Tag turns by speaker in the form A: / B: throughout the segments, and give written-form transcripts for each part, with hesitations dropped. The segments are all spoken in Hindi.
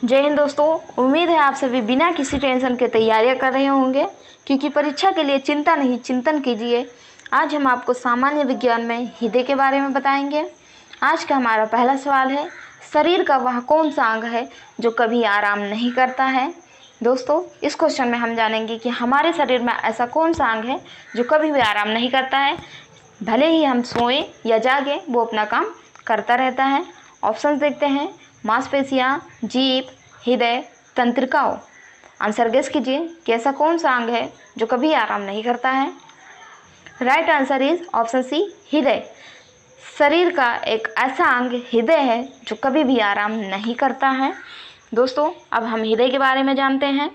A: जय हिंद दोस्तों। उम्मीद है आप सभी बिना किसी टेंशन के तैयारियां कर रहे होंगे, क्योंकि परीक्षा के लिए चिंता नहीं चिंतन कीजिए। आज हम आपको सामान्य विज्ञान में हृदय के बारे में बताएंगे। आज का हमारा पहला सवाल है, शरीर का वह कौन सा अंग है जो कभी आराम नहीं करता है। दोस्तों, इस क्वेश्चन में हम जानेंगे कि हमारे शरीर में ऐसा कौन सा अंग है जो कभी भी आराम नहीं करता है। भले ही हम सोएं या जागें, वो अपना काम करता रहता है। ऑप्शंस देखते हैं, मांसपेशियां, जीभ, हृदय, तंत्रिकाओं। आंसर गेस कीजिए कि ऐसा कौन सा अंग है जो कभी आराम नहीं करता है। Right answer is option C, हृदय। शरीर का एक ऐसा अंग हृदय है जो कभी भी आराम नहीं करता है। दोस्तों, अब हम हृदय के बारे में जानते हैं।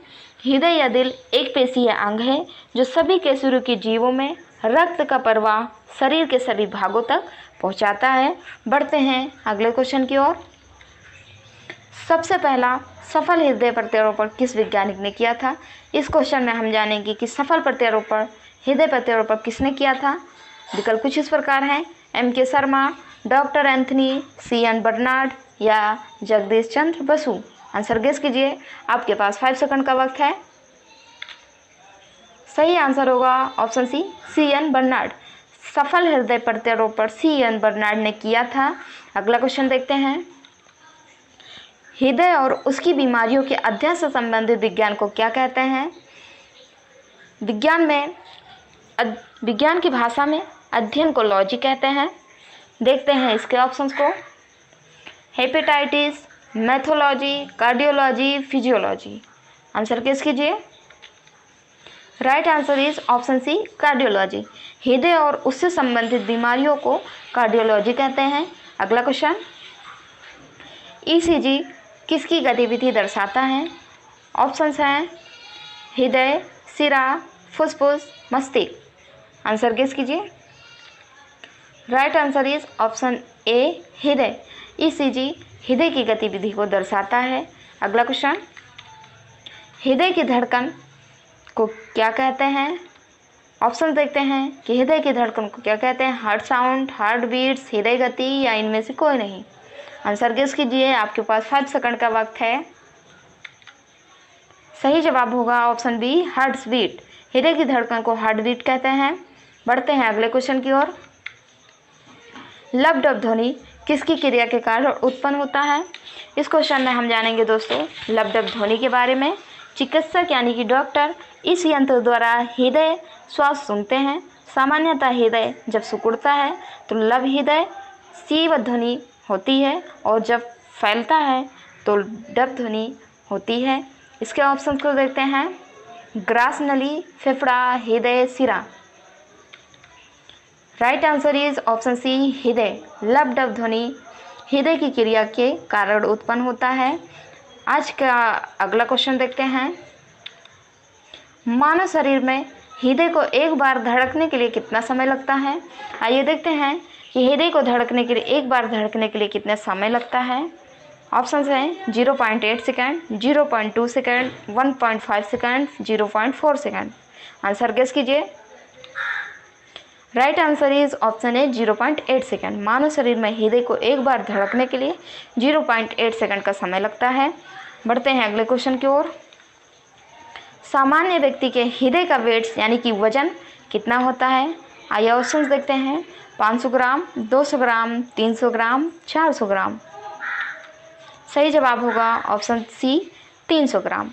A: हृदय या दिल एक पेशीय अंग है जो सभी के शुरू के जीवों में रक्त का प्रवाह शरीर के सभी भागों तक पहुंचाता है। बढ़ते हैं अगले क्वेश्चन की ओर। सबसे पहला सफल हृदय प्रत्यारोपण किस वैज्ञानिक ने किया था। इस क्वेश्चन में हम जानेंगे कि सफल प्रत्यारोपण हृदय प्रत्यारोपण किसने किया था। विकल्प कुछ इस प्रकार हैं, M.K. Sharma, doctor Anthony, C.N. Bernard या जगदीश चंद्र बसु। आंसर गेस कीजिए, आपके पास 5 सेकंड का वक्त है। सही आंसर होगा ऑप्शन सी, C.N. बर्नार्ड। सफल हृदय प्रत्यारोपण C.N. बर्नार्ड ने किया था। अगला क्वेश्चन देखते हैं, हृदय और उसकी बीमारियों के अध्ययन से संबंधित विज्ञान को क्या कहते हैं। विज्ञान की भाषा में अध्ययन को लॉजी कहते हैं। देखते हैं इसके ऑप्शंस को, hepatitis, mythology, cardiology, physiology. Answer guess कीजिए। Right answer is option C, cardiology. हृदय और उससे संबंधित बीमारियों को कार्डियोलॉजी कहते हैं। अगला क्वेश्चन, ECG किसकी गतिविधि दर्शाता है। ऑप्शंस हैं, हृदय, सिरा, फुफ्फुस, मस्तिष्क। आंसर गेस कीजिए। राइट आंसर इज ऑप्शन ए, हृदय। ECG हृदय की गतिविधि को दर्शाता है। अगला क्वेश्चन, हृदय की धड़कन को क्या कहते हैं। ऑप्शन देखते हैं कि हृदय की धड़कन को क्या कहते हैं, हार्ट साउंड, हार्ट बीट्स, हृदय गति या इनमें से कोई नहीं। आंसर गेस कीजिए, आपके पास 5 सेकंड का वक्त है। सही जवाब होगा ऑप्शन बी, हार्ट बीट। हृदय की धड़कन को हार्ट बीट कहते हैं। बढ़ते हैं अगले क्वेश्चन की ओर। लब डब ध्वनि किसकी क्रिया के कारण उत्पन्न होता है। इस क्वेश्चन में हम जानेंगे दोस्तों लब डब ध्वनि के बारे में। चिकित्सक यानी कि डॉक्टर इस यंत्र द्वारा हृदय श्वास सुनते हैं। सामान्यतः हृदय जब सिकुड़ता है तो लब हृदय सीव ध्वनि होती है, और जब फैलता है तो डब ध्वनि होती है। इसके ऑप्शन को देखते हैं, ग्रास नली, फेफड़ा, हृदय, सिरा। Right answer is option C, हृदय। लब डब ध्वनि हृदय की क्रिया के कारण उत्पन्न होता है। आज का अगला क्वेश्चन देखते हैं, मानव शरीर में हृदय को एक बार धड़कने के लिए कितना समय लगता है। आइए देखते हैं कि हृदय को धड़कने के लिए एक बार धड़कने के लिए कितना समय लगता है। ऑप्शंस हैं 0.8 second, 0.2 second, 1.5 second, 0.4 second. Answer guess कीजिए। Right answer is option A, 0.8 second. मानव शरीर में हृदय को एक बार धड़कने के लिए 0.8 सेकेंड का समय लगता है। बढ़ते हैं अगले क्वेश्चन की ओर। सामान्य व्यक्ति के हृदय का वेट यानी कि वजन कितना होता है। आइए ऑप्शंस देखते हैं, 500 ग्राम, 200 ग्राम, 300 ग्राम, 400 ग्राम। सही जवाब होगा ऑप्शन सी, 300 ग्राम।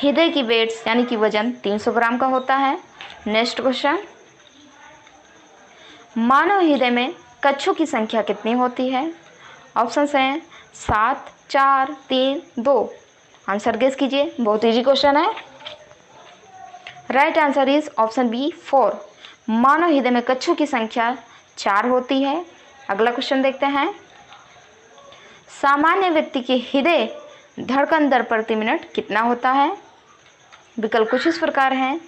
A: हृदय की वेट्स यानी कि वजन 300 ग्राम का होता है। नेक्स्ट क्वेश्चन, मानव हृदय में कक्षों की संख्या कितनी होती है। ऑप्शंस हैं 7, 4, 3, 2। आंसर गेस कीजिए, बहुत इजी क्वेश्चन है। Right answer is option B, 4। मानव हृदय में कक्षों की संख्या 4 होती है। अगला क्वेश्चन देखते हैं, सामान्य व्यक्ति के हृदय धड़कन दर प्रति मिनट कितना होता है। विकल्प कुछ इस प्रकार हैं,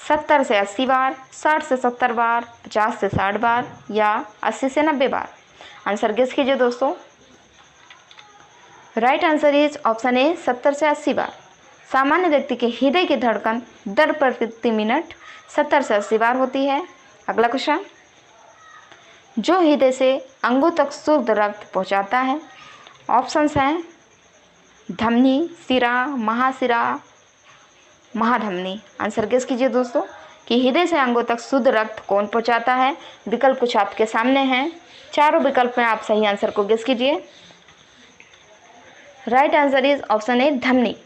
A: 70 से 80 बार, 60 से 70 बार, 50 से 60 बार या 80 से 90 बार। आंसर गेस कीजिए दोस्तों। राइट आंसर इज ऑप्शन ए, 70 से 80 बार। सामान्य व्यक्ति के हृदय की धड़कन दर प्रति मिनट 70 से 80 बार होती है। अगला क्वेश्चन, जो हृदय से अंगों तक शुद्ध रक्त पहुंचाता है। ऑप्शंस हैं धमनी, सिरा, महासिरा, महाधमनी। आंसर गेस कीजिए दोस्तों कि हृदय से अंगों तक शुद्ध रक्त कौन पहुंचाता है। विकल्प कुछ आपके सामने हैं, चारों विकल्प में आप सही आंसर को गेस कीजिए। राइट आंसर इज ऑप्शन ए, धमनी।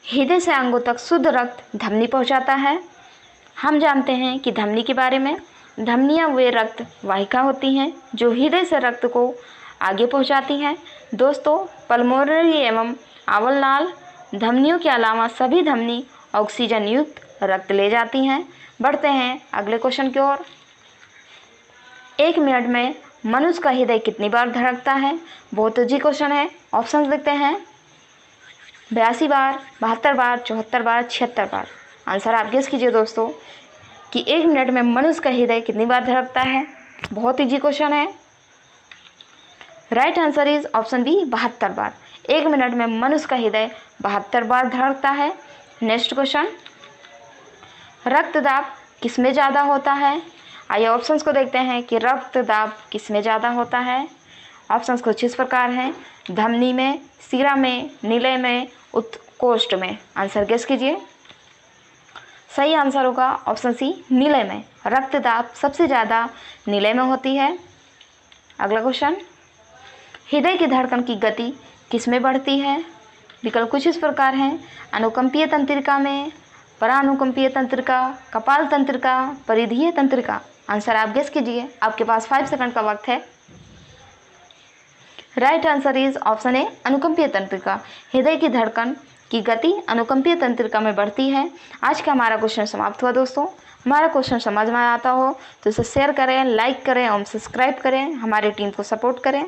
A: हृदय से अंगों तक शुद्ध रक्त धमनी पहुंचाता है। हम जानते हैं कि धमनी के बारे में, धमनियां वे रक्त वाहिका होती हैं जो हृदय से रक्त को आगे पहुंचाती हैं। दोस्तों, पल्मोनरी एवं आवलनाल धमनियों के अलावा सभी धमनी ऑक्सीजन युक्त रक्त ले जाती हैं। बढ़ते हैं अगले क्वेश्चन की ओर। 1 मिनट में मनुष्य का हृदय कितनी बार धड़कता है। बहुत इजी क्वेश्चन है। ऑप्शंस देखते हैं, 82 बार, 72 बार, 74 बार, 76 बार। आंसर आप गेस कीजिए दोस्तों कि 1 मिनट में मनुष्य का हृदय कितनी बार धड़कता है। बहुत इजी क्वेश्चन है। Right answer is option B, 72 बार। 1 मिनट में मनुष्य का हृदय 72 बार धड़कता है। नेक्स्ट क्वेश्चन, रक्तदाब किसमें ज़्यादा होता है। आइए ऑप्शंस को देखते हैं कि रक्तदाब किसमें ज़्यादा होता है। ऑप्शंस कुछ इस प्रकार हैं, धमनी में, सिरा में, नीलय में, उत्कोष्ठ में। आंसर गेस कीजिए। सही आंसर होगा ऑप्शन सी, नीलय में। रक्तदाब सबसे ज़्यादा नीलय में होती है। अगला क्वेश्चन, हृदय की धड़कन की गति किसमें बढ़ती है। विकल्प कुछ इस प्रकार हैं, अनुकंपीय तंत्रिका में, परानुकंपीय तंत्रिका, कपाल तंत्रिका, परिधीय तंत्रिका। आंसर आप गेस कीजिए, आपके पास 5 सेकंड का वक्त है। Right answer is option A, अनुकंपीय तंत्रिका। हृदय की धड़कन की गति अनुकंपीय तंत्रिका में बढ़ती है। आज का हमारा क्वेश्चन समाप्त हुआ दोस्तों। हमारा क्वेश्चन समझ में आता हो तो इसे शेयर करें, लाइक करें और सब्सक्राइब करें, हमारी टीम को सपोर्ट करें।